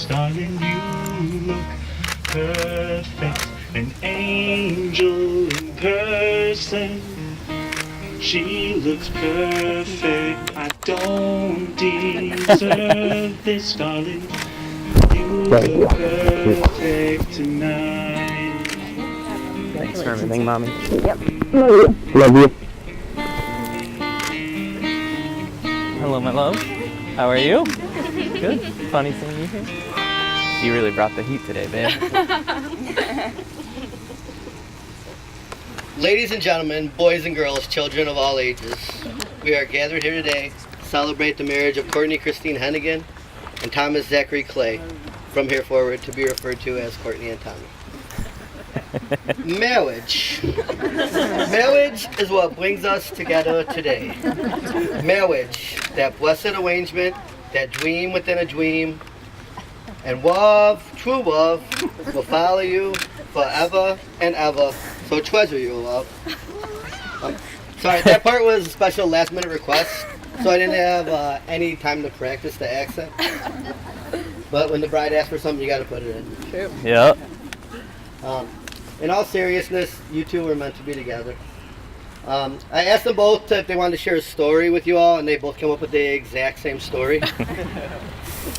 this, darling, you look perfect. An angel in person. She looks perfect. I don't deserve this, darling. You look perfect tonight. Thanks for everything, Mommy. Yep. Love you. Hello, my love. How are you? Good. Funny seeing you here. You really brought the heat today, babe. Ladies and gentlemen, boys and girls, children of all ages, we are gathered here today to celebrate the marriage of Courtney Christine Hennigan and Thomas Zachary Clay, from here forward to be referred to as Courtney and Tommy. Marriage. Marriage is what brings us together today. Marriage, that blessed arrangement, that dream within a dream, and love, true love, will follow you forever and ever. So treasure your love. Sorry, that part was a special last minute request, so I didn't have any time to practice the accent. But when the bride asks for something, you gotta put it in. True. Yep. In all seriousness, you two were meant to be together. I asked them both if they wanted to share a story with you all, and they both came up with the exact same story.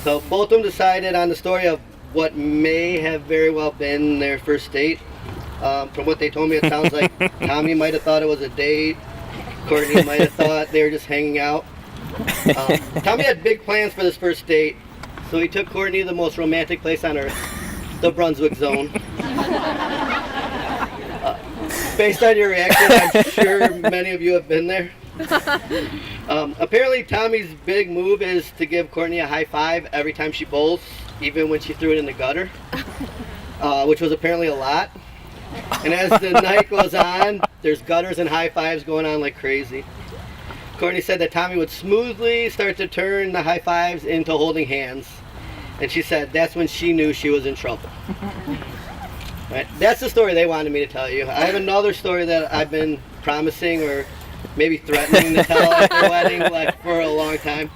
So both of them decided on the story of what may have very well been their first date. From what they told me, it sounds like Tommy might have thought it was a date. Courtney might have thought they were just hanging out. Tommy had big plans for this first date, so he took Courtney to the most romantic place on earth, the Brunswick Zone. Based on your reaction, I'm sure many of you have been there. Apparently, Tommy's big move is to give Courtney a high five every time she bowls, even when she threw it in the gutter, which was apparently a lot. And as the night goes on, there's gutters and high fives going on like crazy. Courtney said that Tommy would smoothly start to turn the high fives into holding hands. And she said that's when she knew she was in trouble. Right? That's the story they wanted me to tell you. I have another story that I've been promising or maybe threatening to tell at their wedding like for a long time.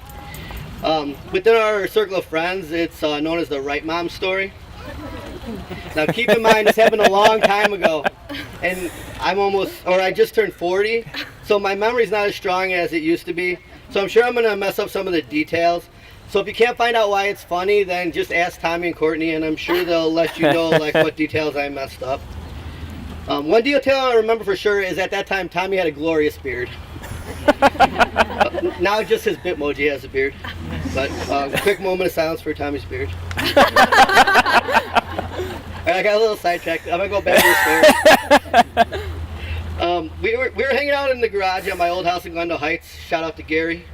Within our circle of friends, it's known as the Right Mom story. Now keep in mind this happened a long time ago, and I just turned 40, so my memory's not as strong as it used to be. So I'm sure I'm gonna mess up some of the details. So if you can't find out why it's funny, then just ask Tommy and Courtney, and I'm sure they'll let you know like what details I messed up. One detail I remember for sure is at that time Tommy had a glorious beard. Now just his Bitmoji has a beard. But a quick moment of silence for Tommy's beard. Alright, I got a little sidetracked. I'm gonna go back to the story. We were hanging out in the garage at my old house in Glendale Heights. Shout out to Gary.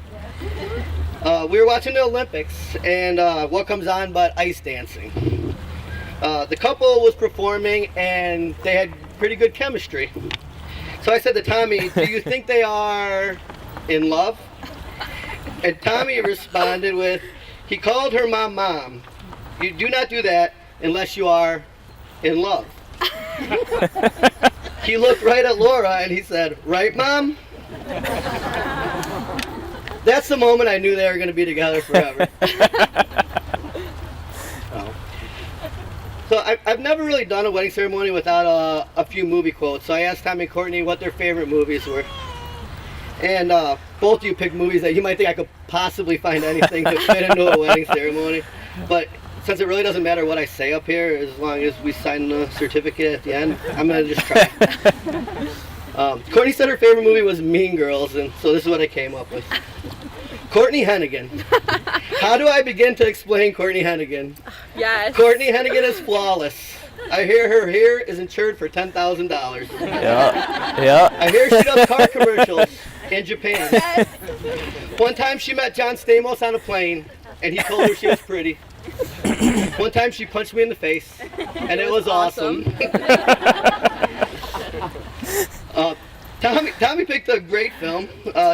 We were watching the Olympics, and what comes on but ice dancing. The couple was performing, and they had pretty good chemistry. So I said to Tommy, do you think they are in love? And Tommy responded with, he called her mom. You do not do that unless you are in love. He looked right at Laura and he said, right, Mom? That's the moment I knew they were going to be together forever. So I've never really done a wedding ceremony without a few movie quotes. So I asked Tommy and Courtney what their favorite movies were. And both of you picked movies that you might think I could possibly find anything to fit into a wedding ceremony. But since it really doesn't matter what I say up here, as long as we sign the certificate at the end, I'm going to just try. Courtney said her favorite movie was Mean Girls, and so this is what I came up with. Courtney Hennigan. How do I begin to explain Courtney Hennigan? Yes. Courtney Hennigan is flawless. I hear her hair is insured for $10,000. Yeah. I hear she does car commercials in Japan. Yes. One time she met John Stamos on a plane, and he told her she was pretty. One time she punched me in the face, and it was awesome. Tommy picked a great film,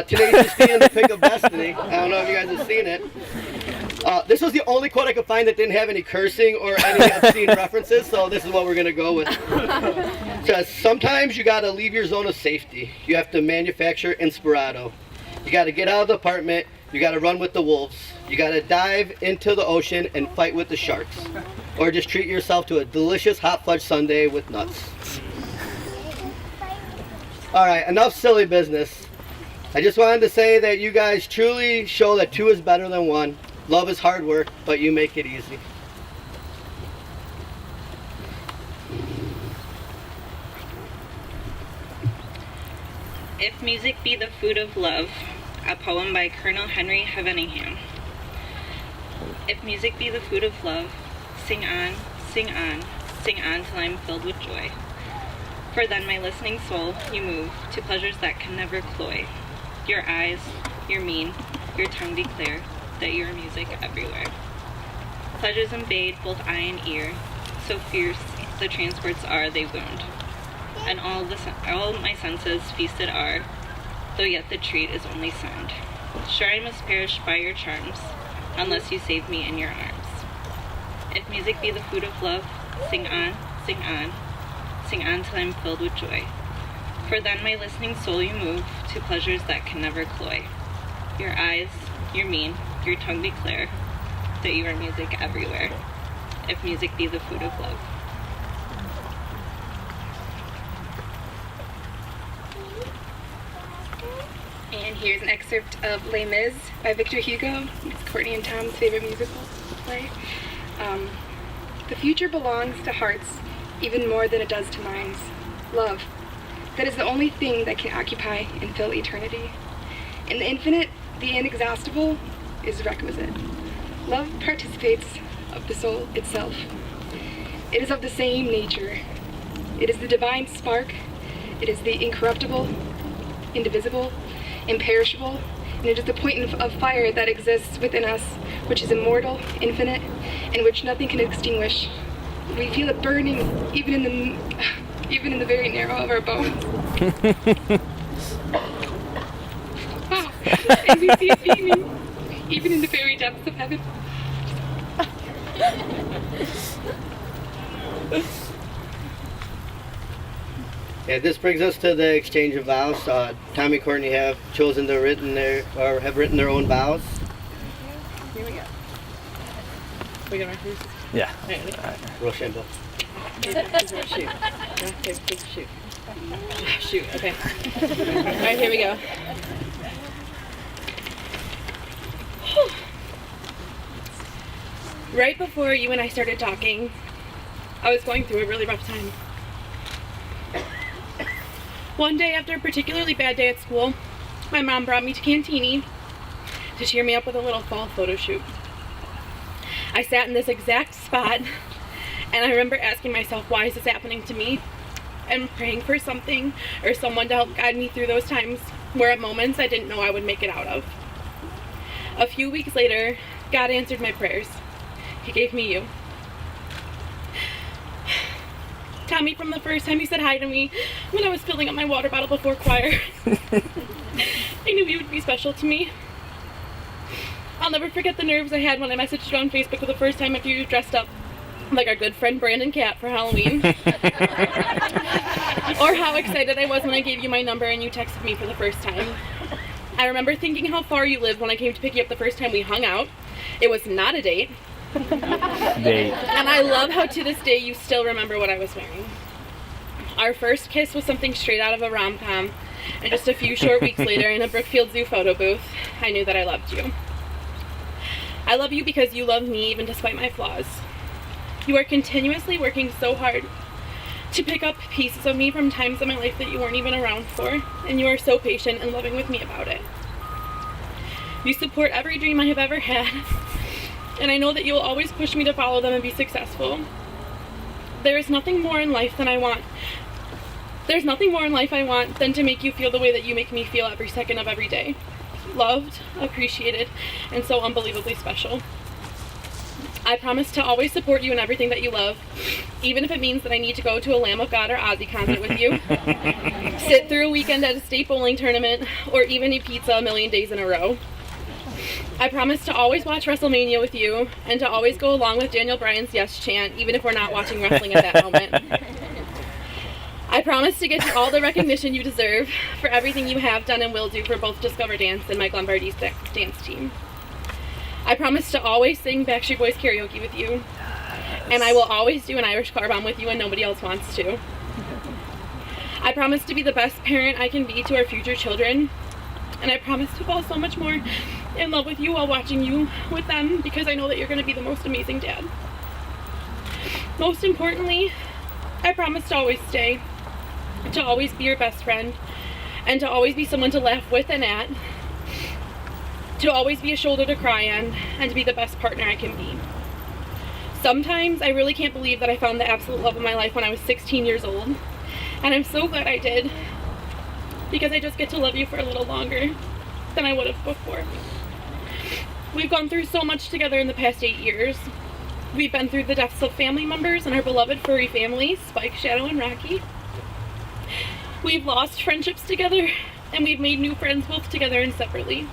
Tenacious D and the Pick of Destiny. I don't know if you guys have seen it. This was the only quote I could find that didn't have any cursing or any obscene references, so this is what we're going to go with. It says, sometimes you got to leave your zone of safety. You have to manufacture Inspirato. You got to get out of the apartment, You gotta run with the wolves. You gotta dive into the ocean and fight with the sharks. Or just treat yourself to a delicious hot fudge sundae with nuts. Alright, enough silly business. I just wanted to say that you guys truly show that 2 is better than 1. Love is hard work, but you make it easy. If Music Be the Food of Love, a poem by Colonel Henry Heveningham. If music be the food of love, sing on, sing on, sing on till I'm filled with joy. For then my listening soul you move to pleasures that can never cloy. Your eyes, your mien, your tongue declare that you are music everywhere. Pleasures invade both eye and ear, so fierce the transports are they wound. And all my senses feasted are, though yet the treat is only sound. Sure I must perish by your charms, unless you save me in your arms. If music be the food of love, sing on, sing on, sing on till I'm filled with joy. For then my listening soul you move to pleasures that can never cloy. Your eyes, your mien, your tongue declare that you are music everywhere. If music be the food of love. And here's an excerpt of Les Mis by Victor Hugo. It's Courtney and Tom's favorite musical play. The future belongs to hearts even more than it does to minds. Love. That is the only thing that can occupy and fill eternity. In the infinite, the inexhaustible is requisite. Love participates of the soul itself. It is of the same nature. It is the divine spark. It is the incorruptible, indivisible, imperishable, and it is the point of fire that exists within us, which is immortal, infinite, and which nothing can extinguish. We feel it burning even in the very marrow of our bones. Wow. And we see it beaming even in the very depths of heaven. Yeah, this brings us to the exchange of vows. Tommy and Courtney have chosen to written their own vows. Here we go. We gonna write this? Yeah. Rochambeau. Shoot. Okay, shoot. Shoot, okay. Alright, here we go. Right before you and I started talking, I was going through a really rough time. One day after a particularly bad day at school, my mom brought me to Cantini to cheer me up with a little fall photo shoot. I sat in this exact spot, and I remember asking myself, why is this happening to me? And praying for something or someone to help guide me through those times where at moments I didn't know I would make it out of. A few weeks later, God answered my prayers. He gave me you. Tommy, from the first time you said hi to me when I was filling up my water bottle before choir, I knew you would be special to me. I'll never forget the nerves I had when I messaged you on Facebook for the first time after you dressed up like our good friend Brandon Cat for Halloween. Or how excited I was when I gave you my number and you texted me for the first time. I remember thinking how far you lived when I came to pick you up the first time we hung out. It was not a date. And I love how to this day you still remember what I was wearing. Our first kiss was something straight out of a rom-com, and just a few short weeks later in a Brookfield Zoo photo booth, I knew that I loved you. I love you because you love me even despite my flaws. You are continuously working so hard to pick up pieces of me from times in my life that you weren't even around for, and you are so patient and loving with me about it. You support every dream I have ever had, and I know that you will always push me to follow them and be successful. There is nothing more in life than I want. There's nothing more in life I want than to make you feel the way that you make me feel every second of every day. Loved, appreciated, and so unbelievably special. I promise to always support you in everything that you love, even if it means that I need to go to a Lamb of God or Ozzy concert with you, sit through a weekend at a state bowling tournament, or even eat pizza a million days in a row. I promise to always watch WrestleMania with you, and to always go along with Daniel Bryan's yes chant, even if we're not watching wrestling at that moment. I promise to get you all the recognition you deserve for everything you have done and will do for both Discover Dance and Mike Lombardi's dance team. I promise to always sing Backstreet Boys karaoke with you, and I will always do an Irish car bomb with you when nobody else wants to. I promise to be the best parent I can be to our future children, and I promise to fall so much more in love with you while watching you with them, because I know that you're going to be the most amazing dad. Most importantly, I promise to always stay, to always be your best friend, and to always be someone to laugh with and at, to always be a shoulder to cry on, and to be the best partner I can be. Sometimes I really can't believe that I found the absolute love of my life when I was 16 years old, and I'm so glad I did, because I just get to love you for a little longer than I would have before. We've gone through so much together in the past 8 years. We've been through the deaths of family members and our beloved furry families, Spike, Shadow, and Rocky. We've lost friendships together, and we've made new friends both together and separately.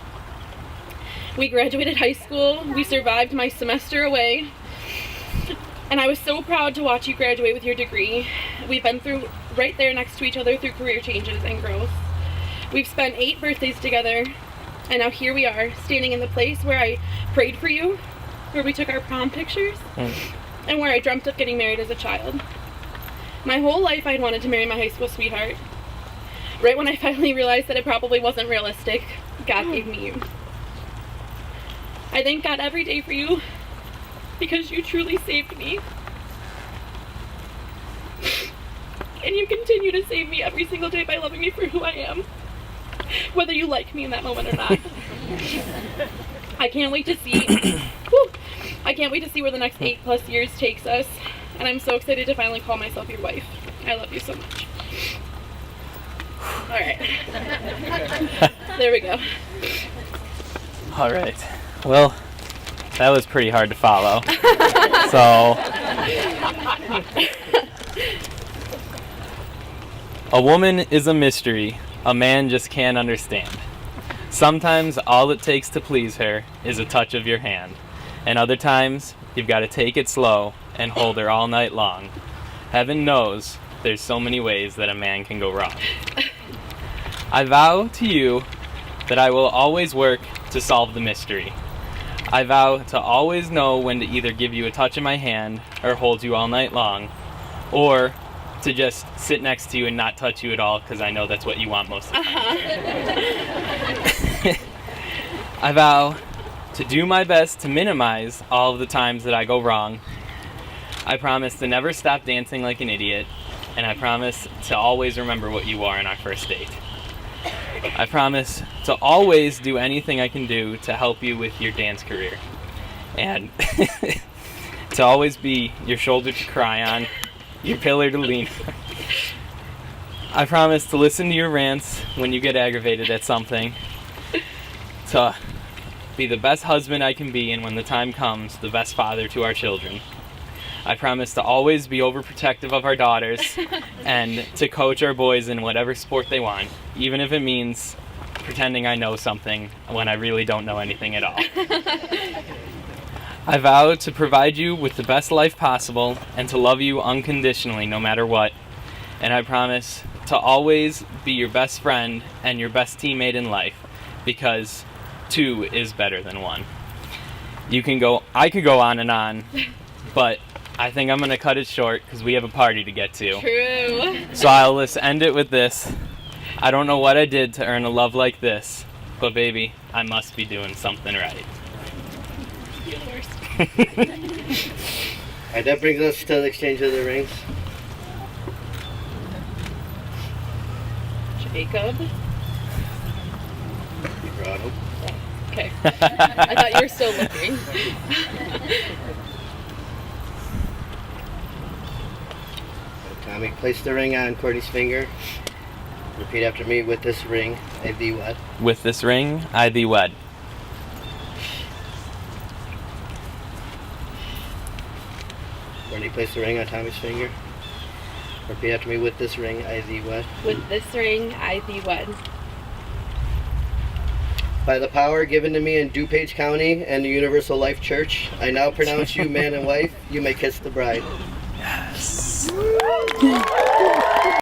We graduated high school, we survived my semester away, and I was so proud to watch you graduate with your degree. We've been through right there next to each other through career changes and growth. We've spent 8 birthdays together, and now here we are, standing in the place where I prayed for you, where we took our prom pictures, and where I dreamt of getting married as a child. My whole life I'd wanted to marry my high school sweetheart. Right when I finally realized that it probably wasn't realistic, God gave me you. I thank God every day for you, because you truly saved me. And you continue to save me every single day by loving me for who I am, whether you like me in that moment or not. I can't wait to see I can't wait to see where the next 8+ years takes us, and I'm so excited to finally call myself your wife. I love you so much. All right. There we go. All right. Well, that was pretty hard to follow. So, a woman is a mystery a man just can't understand. Sometimes all it takes to please her is a touch of your hand, and other times you've got to take it slow and hold her all night long. Heaven knows there's so many ways that a man can go wrong. I vow to you that I will always work to solve the mystery. I vow to always know when to either give you a touch of my hand or hold you all night long, or to just sit next to you and not touch you at all, because I know that's what you want most of the time. I vow to do my best to minimize all of the times that I go wrong. I promise to never stop dancing like an idiot, and I promise to always remember what you are on our first date. I promise to always do anything I can do to help you with your dance career, and to always be your shoulder to cry on, your pillar to lean on. I promise to listen to your rants when you get aggravated at something, to be the best husband I can be, and when the time comes, the best father to our children. I promise to always be overprotective of our daughters and to coach our boys in whatever sport they want, even if it means pretending I know something when I really don't know anything at all. I vow to provide you with the best life possible and to love you unconditionally no matter what. And I promise to always be your best friend and your best teammate in life, because 2 is better than 1. I could go on, but I think I'm going to cut it short because we have a party to get to. True. So I'll just end it with this. I don't know what I did to earn a love like this, but baby, I must be doing something right. You're the worst. Alright, that brings us to the exchange of the rings. Jacob. You brought him. Okay. I thought you were still looking. Tommy, place the ring on Courtney's finger. Repeat after me. With this ring, I thee wed. With this ring, I thee wed. Courtney, place the ring on Tommy's finger. Repeat after me. With this ring, I thee wed. With this ring, I thee wed. By the power given to me in DuPage County and the Universal Life Church, I now pronounce you man and wife. You may kiss the bride. Yes.